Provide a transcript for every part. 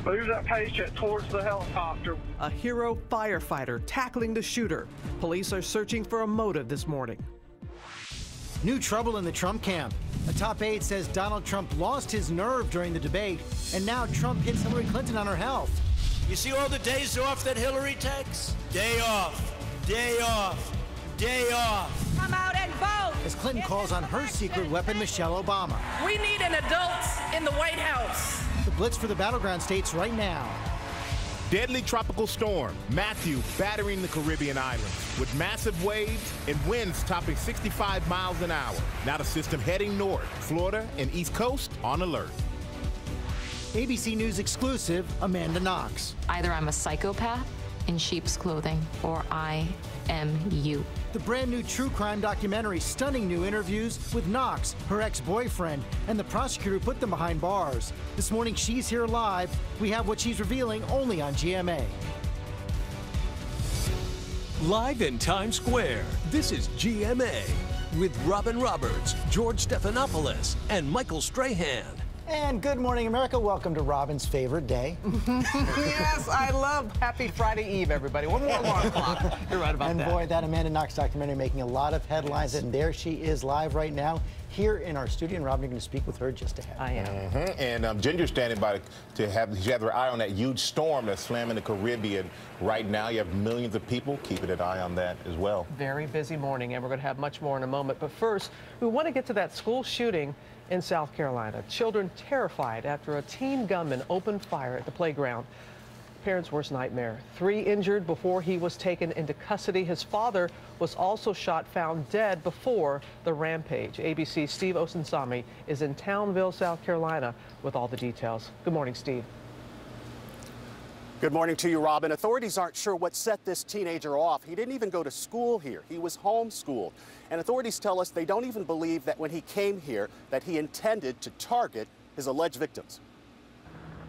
Move that patient towards the helicopter. A hero firefighter tackling the shooter. Police are searching for a motive this morning. New trouble in the Trump camp. A top aide says Donald Trump lost his nerve during the debate, and now Trump hits Hillary Clinton on her health. You see all the days off that Hillary takes? Day off, day off, day off. Come out and vote. As Clinton calls on her secret weapon, Michelle Obama. We need an adult in the White House. The blitz for the battleground states right now. Deadly tropical storm Matthew battering the Caribbean islands with massive waves and winds topping 65 miles an hour. Now the system heading north, Florida and East Coast on alert. ABC News exclusive, Amanda Knox. Either I'm a psychopath in sheep's clothing or I am you. The brand new true crime documentary, stunning new interviews with Knox, her ex-boyfriend, and the prosecutor who put them behind bars. This morning, she's here live. We have what she's revealing only on GMA. Live in Times Square, this is GMA with Robin Roberts, George Stephanopoulos, and Michael Strahan. And good morning, America. Welcome to Robin's favorite day. Yes, I love Happy Friday Eve, everybody. One more alarm clock. You're right about that. And boy, that Amanda Knox documentary making a lot of headlines. Yes. And there she is live right now here in our studio. And Robin, you're going to speak with her just ahead. I am. And Ginger's standing by to have her eye on that huge storm that's slamming the Caribbean right now. You have millions of people keeping an eye on that as well. Very busy morning, and we're going to have much more in a moment. But first, we want to get to that school shooting in South Carolina. Children terrified after a teen gunman opened fire at the playground. Parents' worst nightmare. 3 injured before he was taken into custody. His father was also shot, found dead before the rampage. ABC's Steve Osunsami is in Townville, South Carolina, with all the details. Good morning, Steve. Good morning to you, Robin. Authorities aren't sure what set this teenager off. He didn't even go to school here. He was homeschooled. And authorities tell us they don't even believe that when he came here that he intended to target his alleged victims.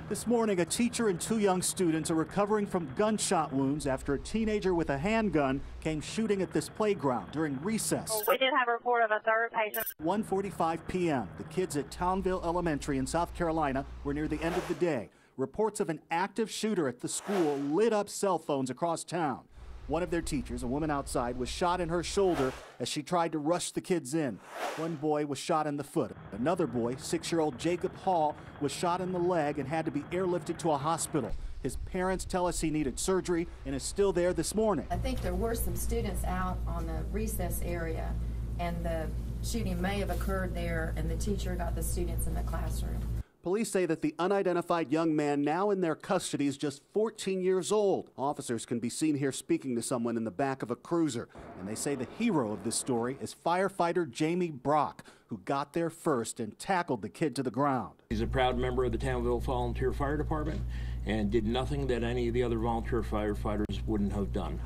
This morning, a teacher and 2 young students are recovering from gunshot wounds after a teenager with a handgun came shooting at this playground during recess. We did have a report of a third patient. 1:45 p.m. The kids at Townville Elementary in South Carolina were near the end of the day. Reports of an active shooter at the school lit up cell phones across town. One of their teachers, a woman outside, was shot in her shoulder as she tried to rush the kids in. One boy was shot in the foot. Another boy, 6-year-old Jacob Hall, was shot in the leg and had to be airlifted to a hospital. His parents tell us he needed surgery and is still there this morning. I think there were some students out on the recess area, and the shooting may have occurred there, and the teacher got the students in the classroom. Police say that the unidentified young man now in their custody is just 14 years old. Officers can be seen here speaking to someone in the back of a cruiser. And they say the hero of this story is firefighter Jamie Brock, who got there first and tackled the kid to the ground. He's a proud member of the Townville Volunteer Fire Department and did nothing that any of the other volunteer firefighters wouldn't have done.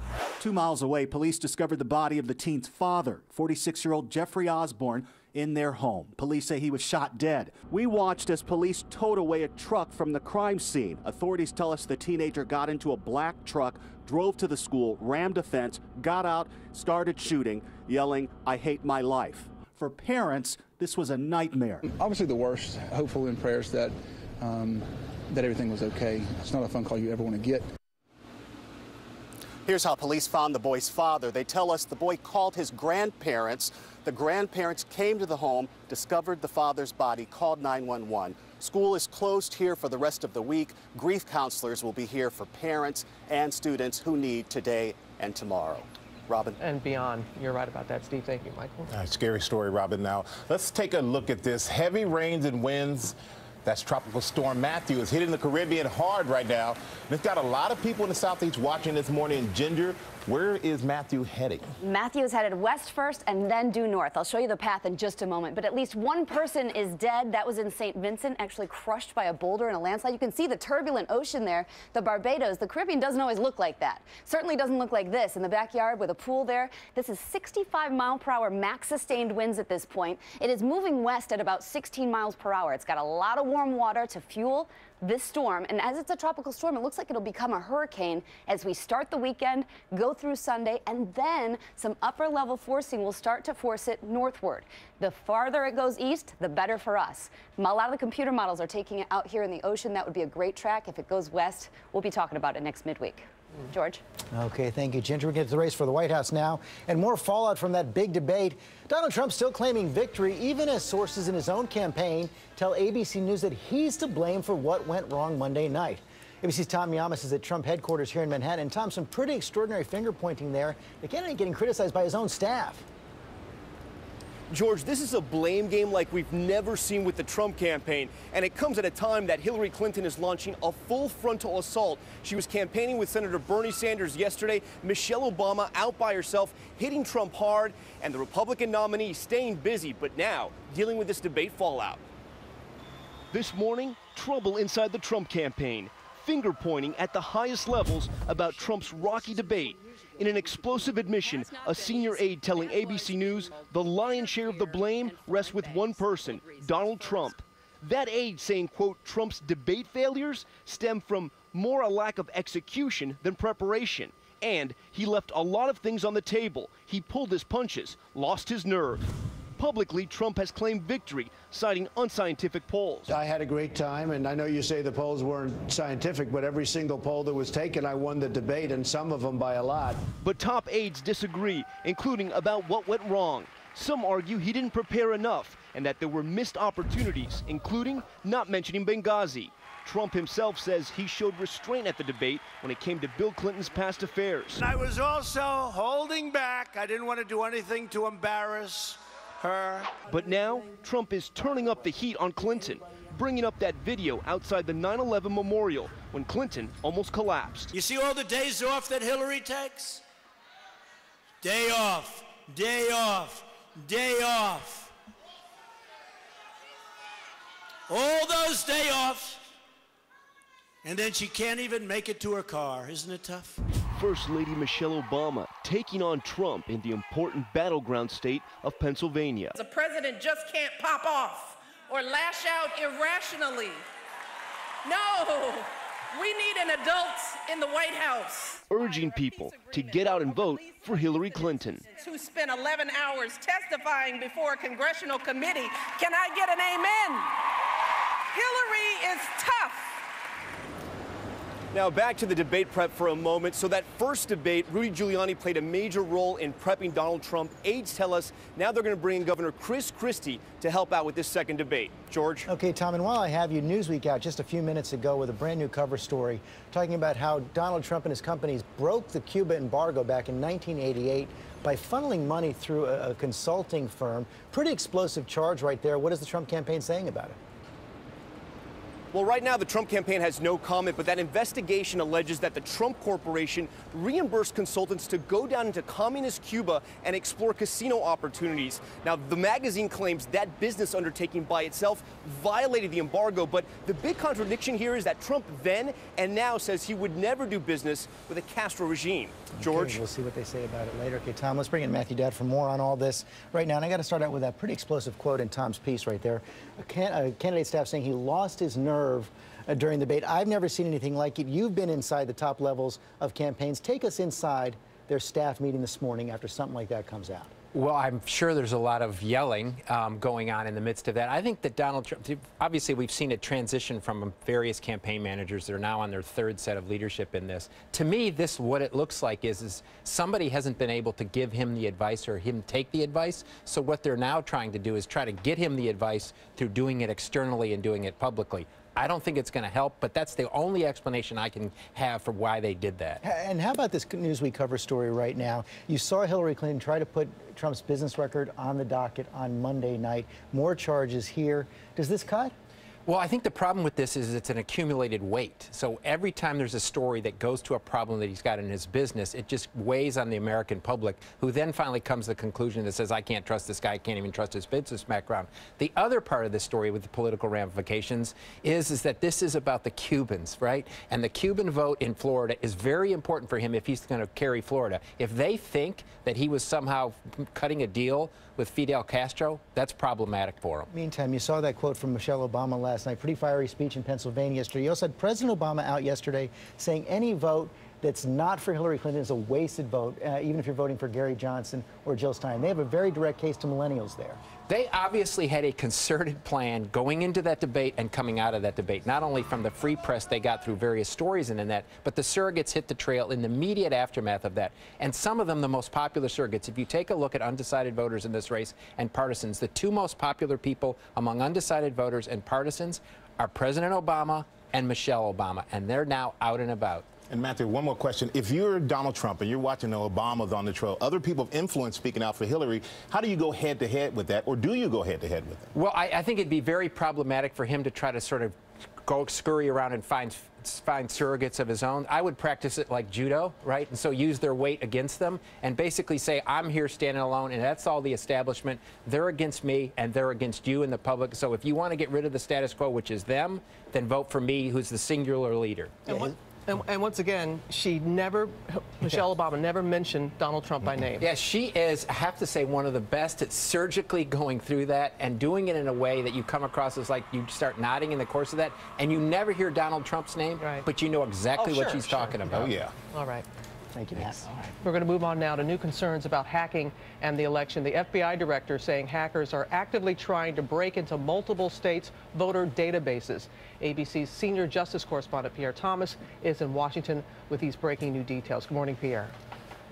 2 miles away, police discovered the body of the teen's father, 46-year-old Jeffrey Osborne, in their home. Police say he was shot dead. We watched as police towed away a truck from the crime scene. Authorities tell us the teenager got into a black truck, drove to the school, rammed a fence, got out, started shooting, yelling, "I hate my life." For parents, this was a nightmare. Obviously the worst. Hopeful in prayers that everything was okay. It's not a phone call you ever want to get. Here's how police found the boy's father. They tell us the boy called his grandparents. The grandparents came to the home, discovered the father's body, called 911. School is closed here for the rest of the week. Grief counselors will be here for parents and students who need today and tomorrow. Robin. And beyond. You're right about that, Steve. Thank you, Michael. Scary story, Robin. Now, let's take a look at this. Heavy rains and winds. That's Tropical Storm Matthew is hitting the Caribbean hard right now. And it's got a lot of people in the Southeast watching this morning. Ginger, where is Matthew heading? Matthew is headed west first and then due north. I'll show you the path in just a moment. But at least one person is dead. That was in St. Vincent, actually crushed by a boulder in a landslide. You can see the turbulent ocean there. The Barbados, the Caribbean doesn't always look like that. Certainly doesn't look like this in the backyard with a pool there. This is 65-mile-per-hour max sustained winds at this point. It is moving west at about 16 miles per hour. It's got a lot of warning warm water to fuel this storm. And as it's a tropical storm, it looks like it'll become a hurricane as we start the weekend, go through Sunday, and then some upper level forcing will start to force it northward. The farther it goes east, the better for us. A lot of the computer models are taking it out here in the ocean. That would be a great track. If it goes west, we'll be talking about it next midweek. George? Okay, thank you, Ginger. We get to the race for the White House now, and more fallout from that big debate. Donald Trump still claiming victory, even as sources in his own campaign tell ABC News that he's to blame for what went wrong Monday night. ABC's Tom Yamas is at Trump headquarters here in Manhattan. And Tom, some pretty extraordinary finger-pointing there. The candidate getting criticized by his own staff. George, this is a blame game like we've never seen with the Trump campaign, and it comes at a time that Hillary Clinton is launching a full frontal assault. She was campaigning with Senator Bernie Sanders yesterday, Michelle Obama out by herself, hitting Trump hard, and the Republican nominee staying busy, but now dealing with this debate fallout. This morning, trouble inside the Trump campaign, finger pointing at the highest levels about Trump's rocky debate. In an explosive admission, a senior aide telling ABC News the lion's share of the blame rests with one person, Donald Trump. That aide saying, quote, Trump's debate failures stem from more a lack of execution than preparation. And he left a lot of things on the table. He pulled his punches, lost his nerve. Publicly, Trump has claimed victory, citing unscientific polls. I had a great time, and I know you say the polls weren't scientific, but every single poll that was taken, I won the debate, and some of them by a lot. But top aides disagree, including about what went wrong. Some argue he didn't prepare enough and that there were missed opportunities, including not mentioning Benghazi. Trump himself says he showed restraint at the debate when it came to Bill Clinton's past affairs. I was also holding back. I didn't want to do anything to embarrass her. But now, Trump is turning up the heat on Clinton, bringing up that video outside the 9/11 memorial when Clinton almost collapsed. You see all the days off that Hillary takes? Day off, day off, day off. All those day offs. And then she can't even make it to her car. Isn't it tough? First Lady Michelle Obama taking on Trump in the important battleground state of Pennsylvania. The president just can't pop off or lash out irrationally. No, we need an adult in the White House. Urging people to get out and vote for Hillary Clinton. Who spent 11 hours testifying before a congressional committee. Can I get an amen? Hillary is tough. Now back to the debate prep for a moment. So that first debate, Rudy Giuliani played a major role in prepping Donald Trump. Aides tell us now they're going to bring in Governor Chris Christie to help out with this second debate. George? Okay, Tom, and while I have you, Newsweek out just a few minutes ago with a brand new cover story talking about how Donald Trump and his companies broke the Cuba embargo back in 1988 by funneling money through a consulting firm. Pretty explosive charge right there. What is the Trump campaign saying about it? Well, right now, the Trump campaign has no comment, but that investigation alleges that the Trump Corporation reimbursed consultants to go down into communist Cuba and explore casino opportunities. Now, the magazine claims that business undertaking by itself violated the embargo, but the big contradiction here is that Trump then and now says he would never do business with a Castro regime. George? Okay, we'll see what they say about it later. Okay, Tom, let's bring in Matthew Dad for more on all this right now. And I got to start out with that pretty explosive quote in Tom's piece right there. A candidate staff saying he lost his nerve during the debate. I've never seen anything like it. You've been inside the top levels of campaigns. Take us inside their staff meeting this morning after something like that comes out. Well, I'm sure there's a lot of yelling going on in the midst of that. I think that Donald Trump, obviously we've seen a transition from various campaign managers that are now on their third set of leadership in this. To me, this, what it looks like is somebody hasn't been able to give him the advice or him take the advice. So what they're now trying to do is try to get him the advice through doing it externally and doing it publicly. I don't think it's going to help, but that's the only explanation I can have for why they did that. And how about this Newsweek cover story right now? You saw Hillary Clinton try to put Trump's business record on the docket on Monday night. More charges here. Does this cut? Well, I think the problem with this is it's an accumulated weight. So every time there's a story that goes to a problem that he's got in his business, it just weighs on the American public, who then finally comes to the conclusion that says, I can't trust this guy, I can't even trust his business background. The other part of this story with the political ramifications is that this is about the Cubans, right? And the Cuban vote in Florida is very important for him if he's going to carry Florida. If they think that he was somehow cutting a deal with Fidel Castro, that's problematic for him. Meantime, you saw that quote from Michelle Obama last night. Pretty fiery speech in Pennsylvania yesterday. You also had President Obama out yesterday saying any vote that's not for Hillary Clinton is a wasted vote, even if you're voting for Gary Johnson or Jill Stein. They have a very direct case to millennials there. They obviously had a concerted plan going into that debate and coming out of that debate, not only from the free press they got through various stories and in that, but the surrogates hit the trail in the immediate aftermath of that. And some of them, the most popular surrogates, if you take a look at undecided voters in this race and partisans, the two most popular people among undecided voters and partisans are President Obama and Michelle Obama, and they're now out and about. And Matthew, one more question. If you're Donald Trump and you're watching the Obamas on the trail, other people of influence speaking out for Hillary, how do you go head-to-head with that, or do you go head-to-head with it? Well, I think it'd be very problematic for him to try to sort of go scurry around and find surrogates of his own. I would practice it like judo, right? And so use their weight against them and basically say, I'm here standing alone, and that's all the establishment. They're against me, and they're against you and the public. So if you want to get rid of the status quo, which is them, then vote for me, who's the singular leader. And once again, Michelle Obama never mentioned Donald Trump by name. Yeah, she is, I have to say, one of the best at surgically going through that and doing it in a way that you come across as like you start nodding in the course of that, and you never hear Donald Trump's name, but you know exactly what she's talking about. Oh, yeah. All right. Thank you, Matt. We're going to move on now to new concerns about hacking and the election. The FBI director saying hackers are actively trying to break into multiple states' voter databases. ABC's senior justice correspondent Pierre Thomas is in Washington with these breaking new details. Good morning, Pierre.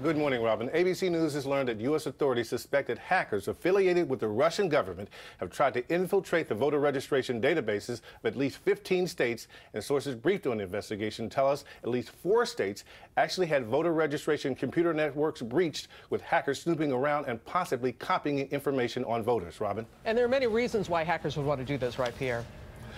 Good morning, Robin. ABC News has learned that U.S. authorities suspect that hackers affiliated with the Russian government have tried to infiltrate the voter registration databases of at least 15 states, and sources briefed on the investigation tell us at least 4 states actually had voter registration computer networks breached, with hackers snooping around and possibly copying information on voters, Robin. And there are many reasons why hackers would want to do this, right, Pierre?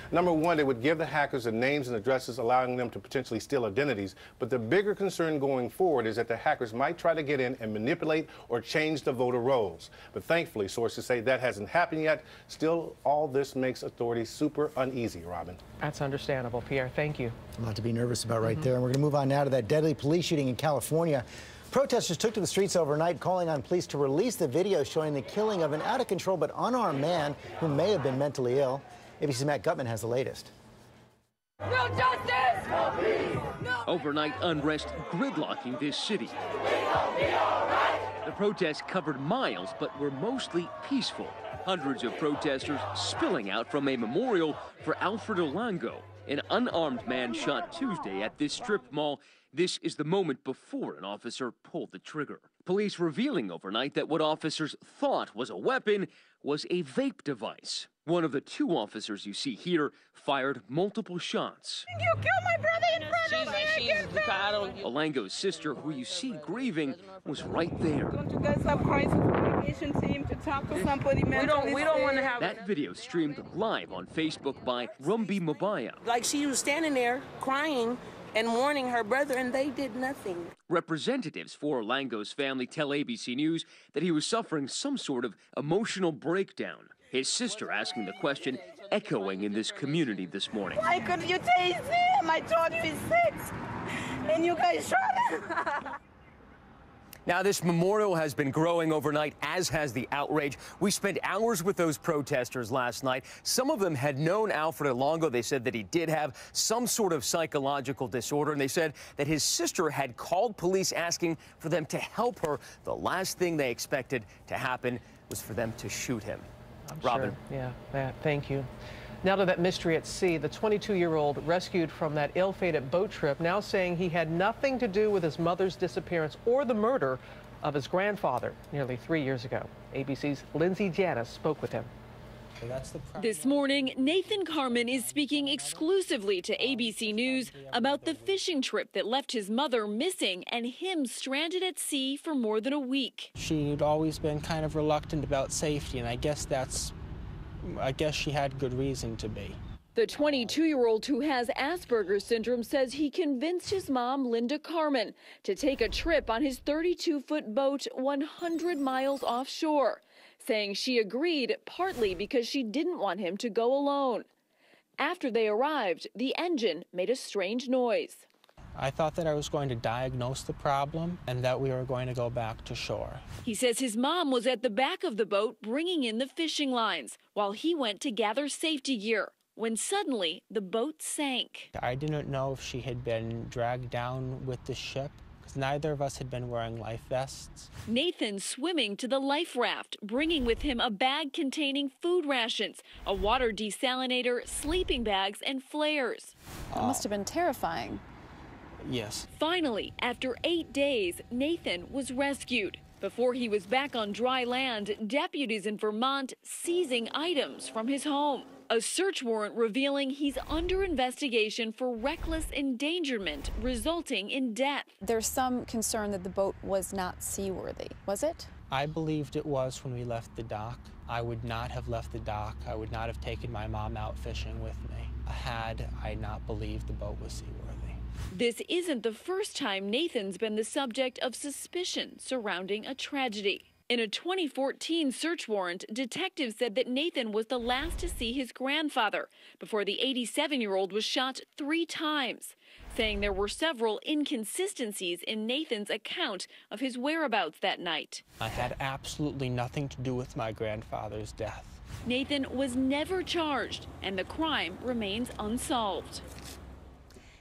Number one, they would give the hackers the names and addresses, allowing them to potentially steal identities. But the bigger concern going forward is that the hackers might try to get in and manipulate or change the voter rolls. But thankfully, sources say that hasn't happened yet. Still, all this makes authorities super uneasy, Robin. That's understandable, Pierre. Thank you. A lot to be nervous about right there. And we're going to move on now to that deadly police shooting in California. Protesters took to the streets overnight, calling on police to release the video showing the killing of an out-of-control but unarmed man who may have been mentally ill. ABC's Matt Gutman has the latest. No justice! No peace! No. Overnight unrest gridlocking this city. The protests covered miles but were mostly peaceful. Hundreds of protesters spilling out from a memorial for Alfred Olango, an unarmed man shot Tuesday at this strip mall. This is the moment before an officer pulled the trigger. Police revealing overnight that what officers thought was a weapon was a vape device. One of the 2 officers you see here fired multiple shots. You killed my brother in front of me. Olango's sister, who you see grieving, was right there. Don't you guys have crisis communication team to talk to somebody mentally? We don't want to have that video streamed live on Facebook by Rumbi Mabaya. Like, she was standing there crying and warning her brother, and they did nothing. Representatives for Olango's family tell ABC News that he was suffering some sort of emotional breakdown. His sister asking the question, echoing in this community this morning. Why couldn't you tase him? I told you he's 6, and you guys shot him. Now, this memorial has been growing overnight, as has the outrage. We spent hours with those protesters last night. Some of them had known Alfred Olango. They said that he did have some sort of psychological disorder, and they said that his sister had called police asking for them to help her. The last thing they expected to happen was for them to shoot him. Robin. Sure. Yeah, thank you. Now to that mystery at sea. The 22-year-old rescued from that ill-fated boat trip now saying he had nothing to do with his mother's disappearance or the murder of his grandfather nearly 3 years ago. ABC's Lindsay Janis spoke with him. This morning, Nathan Carmen is speaking exclusively to ABC News about the fishing trip that left his mother missing and him stranded at sea for more than a week. She'd always been kind of reluctant about safety, and I guess she had good reason to be. The 22-year-old who has Asperger's syndrome says he convinced his mom, Linda Carmen, to take a trip on his 32-foot boat 100 miles offshore, saying she agreed partly because she didn't want him to go alone. After they arrived, the engine made a strange noise. I thought that I was going to diagnose the problem and that we were going to go back to shore. He says his mom was at the back of the boat bringing in the fishing lines while he went to gather safety gear when suddenly the boat sank. I didn't know if she had been dragged down with the ship because neither of us had been wearing life vests. Nathan swimming to the life raft, bringing with him a bag containing food rations, a water desalinator, sleeping bags, and flares. That must have been terrifying. Yes. Finally, after 8 days, Nathan was rescued. Before he was back on dry land, deputies in Vermont seizing items from his home. A search warrant revealing he's under investigation for reckless endangerment resulting in death. There's some concern that the boat was not seaworthy, was it? I believed it was when we left the dock. I would not have left the dock. I would not have taken my mom out fishing with me had I not believed the boat was seaworthy. This isn't the first time Nathan's been the subject of suspicion surrounding a tragedy. In a 2014 search warrant, detectives said that Nathan was the last to see his grandfather before the 87-year-old was shot 3 times, saying there were several inconsistencies in Nathan's account of his whereabouts that night. I had absolutely nothing to do with my grandfather's death. Nathan was never charged, and the crime remains unsolved.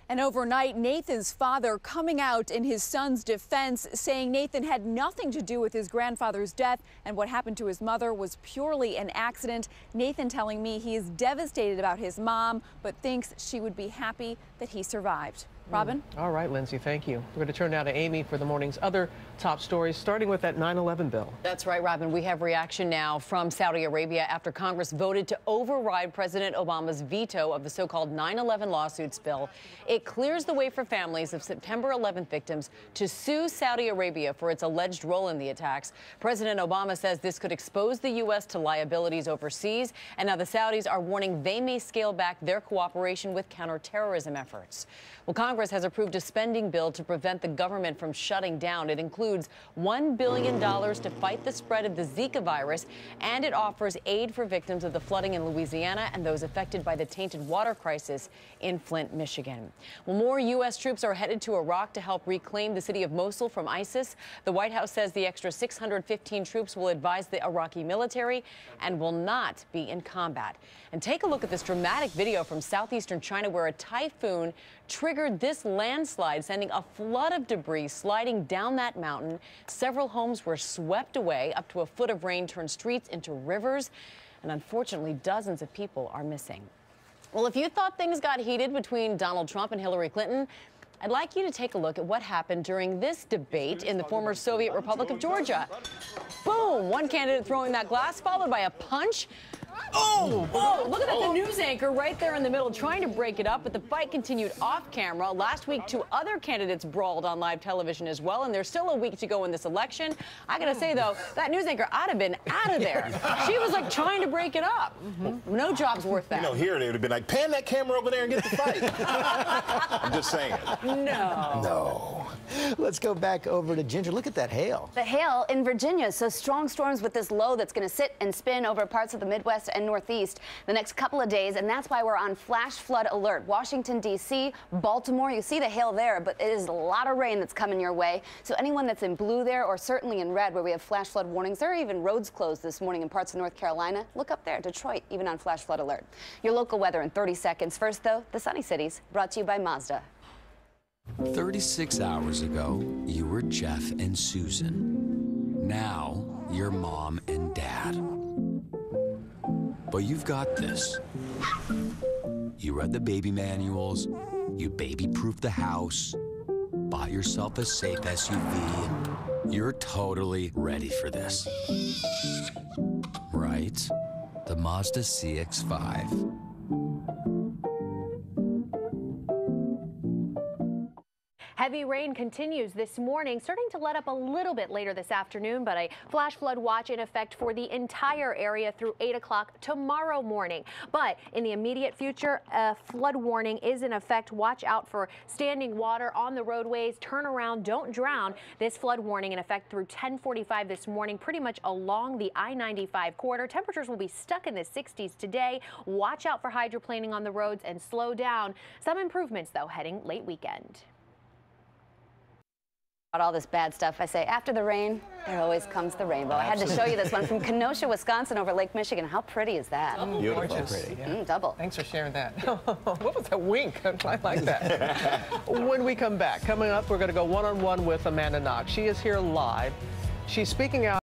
And overnight, Nathan's father coming out in his son's defense, saying Nathan had nothing to do with his grandfather's death and what happened to his mother was purely an accident. Nathan telling me he is devastated about his mom, but thinks she would be happy that he survived. Robin? All right, Lindsay, thank you. We're going to turn now to Amy for the morning's other top stories, starting with that 9/11 bill. That's right, Robin. We have reaction now from Saudi Arabia after Congress voted to override President Obama's veto of the so-called 9/11 lawsuits bill. It clears the way for families of September 11th victims to sue Saudi Arabia for its alleged role in the attacks. President Obama says this could expose the U.S. to liabilities overseas, and now the Saudis are warning they may scale back their cooperation with counterterrorism efforts. Well, Congress has approved a spending bill to prevent the government from shutting down. It includes $1 billion to fight the spread of the Zika virus, and it offers aid for victims of the flooding in Louisiana and those affected by the tainted water crisis in Flint, Michigan. Well, more U.S. troops are headed to Iraq to help reclaim the city of Mosul from ISIS. The White House says the extra 615 troops will advise the Iraqi military and will not be in combat. And take a look at this dramatic video from southeastern China where a typhoon triggered this landslide, sending a flood of debris sliding down that mountain. Several homes were swept away. Up to a foot of rain turned streets into rivers. And unfortunately, dozens of people are missing. Well, if you thought things got heated between Donald Trump and Hillary Clinton, I'd like you to take a look at what happened during this debate in the former Soviet Republic of Georgia. Boom! One candidate throwing that glass, followed by a punch. Oh! Oh! Look at that, the news anchor right there in the middle trying to break it up, but the fight continued off camera. Last week, 2 other candidates brawled on live television as well, and there's still a week to go in this election. I gotta say, though, that news anchor ought to have been out of there. She was like trying to break it up. No job's worth that. You know, here they would have been like, pan that camera over there and get the fight. I'm just saying. No. No. Let's go back over to Ginger. Look at that hail. The hail in Virginia, so strong storms with this low that's going to sit and spin over parts of the Midwest and Northeast the next couple of days, and that's why we're on flash flood alert. Washington, D.C., Baltimore, you see the hail there, but it is a lot of rain that's coming your way. So anyone that's in blue there, or certainly in red where we have flash flood warnings, there are even roads closed this morning in parts of North Carolina. Look up there, Detroit, even on flash flood alert. Your local weather in 30 seconds. First, though, the Sunny Cities, brought to you by Mazda. 36 hours ago, you were Jeff and Susan. Now, you're Mom and Dad. But you've got this. You read the baby manuals, you baby-proofed the house, bought yourself a safe SUV. You're totally ready for this. Right? The Mazda CX-5. Heavy rain continues this morning, starting to let up a little bit later this afternoon, but a flash flood watch in effect for the entire area through 8 o'clock tomorrow morning. But in the immediate future, a flood warning is in effect. Watch out for standing water on the roadways. Turn around, don't drown. This flood warning in effect through 10:45 this morning, pretty much along the I-95 corridor. Temperatures will be stuck in the 60s today. Watch out for hydroplaning on the roads and slow down. Some improvements, though, heading late weekend. all this bad stuff, I say, after the rain, there always comes the rainbow. Absolutely. I had to show you this one from Kenosha, Wisconsin over Lake Michigan. How pretty is that? Beautiful. Pretty, yeah. Double. Thanks for sharing that. What was that wink? I like that. When we come back, coming up, we're going to go one-on-one with Amanda Knox. She is here live. She's speaking out.